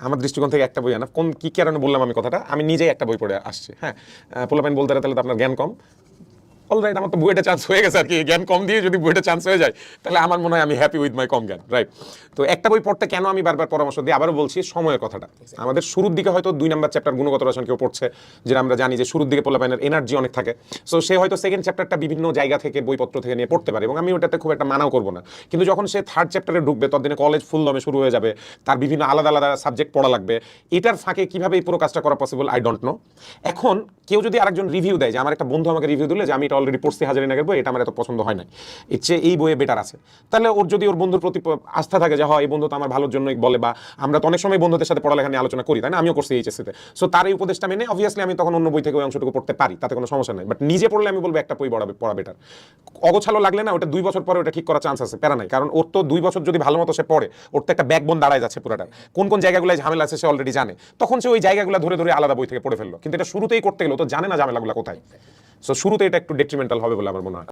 আমার দৃষ্টিকোণ থেকে একটা বই আনা। কোন কি কারণে বললাম আমি কথাটা, আমি নিজেই একটা বই পড়ে আসছি। হ্যাঁ, পোলাপাইন বলতে তাহলে তো আপনার জ্ঞান কম। অলরাইট, আমার তো বুয়েটে চান্স হয়ে গেছে আর কি। জ্ঞান কম দিয়ে যদি বুয়েটে চান্স হয়ে যায় তাহলে আমার মনে হয় আমি হ্যাপি উইথ মাই কম জ্ঞান, রাইট? তো একটা বই পড়তে কেন আমি বারবার পরামর্শ দিই, আবারও বলছি, সময়ের কথাটা। আমাদের শুরুর দিকে হয়তো 2 নাম্বার চ্যাপ্টার গুণগত রসায়ন কেউ পড়ছে, যেটা আমরা জানি যে শুরুর দিকে পোলাপাইনের এনার্জি অনেক থাকে। সো সে হয়তো সেকেন্ড চ্যাপ্টারটা বিভিন্ন জায়গা থেকে বইপত্র থেকে নিয়ে পড়তে পারে, এবং আমি ওটাতে খুব একটা মানাও করবো না। কিন্তু যখন সে থার্ড চ্যাপ্টারে ঢুকবে, ততদিনে কলেজ ফুল দমে শুরু হয়ে যাবে, তার বিভিন্ন আলাদা আলাদা সাবজেক্ট পড়া লাগবে। এটার ফাঁকে কিভাবে এই পুরো কাজটা করা পসিবল, আই ডোন্ট নো। এখন কেউ যদি আরেকজন রিভিউ দেয়, যে আমার একটা বন্ধু আমাকে রিভিউ দিলে যে আমি এটা অলরেডি পড়ছি হাজারিনাগের বই, এটা আমার এত পছন্দ হয় না, এর চেয়ে এই বইয়ে বেটার আছে, তাহলে ওর যদি ওর বন্ধুর প্রতি আস্থা থাকে যে হয় এই বন্ধু তো আমার ভালোর জন্যই বলে, বা আমরা তো অনেক সময় বন্ধুদের সাথে পড়ালেখা নিয়ে আলোচনা করি, তাই না? আমিও করছি এইচএসসিতে। সো তার এই উপদেশটা মেনে অবভিয়াসলি আমি তখন অন্য বই থেকে ওই অংশটুকু পড়তে পারি, তাতে কোনো সমস্যা নেই। বাট নিজে পড়লে আমি বলবো একটা বই পড়া বেটার। অগোছালো লাগলে না, ওটা 2 বছর পরে ওটা ঠিক করার চান্স আছে, প্যারা নাই। কারণ ওর তো 2 বছর যদি ভালো মতো সে পড়ে, ওর তো একটা ব্যাকবোন দাঁড়ায় যাচ্ছে পুরাটা। কোন কোন জায়গাগুলো ঝামেলা আছে সে অলরেডি জানে, তখন সে ওই জায়গাগুলো ধরে ধরে আলাদা বই থেকে পড়ে ফেললো। কিন্তু এটা শুরুতেই করতে গেলে তো জানে না ঝামেলাগুলো কোথায়। সো শুরুতে এটা একটু ডেট্রিমেন্টাল হবে বলে আমার মনে হয়।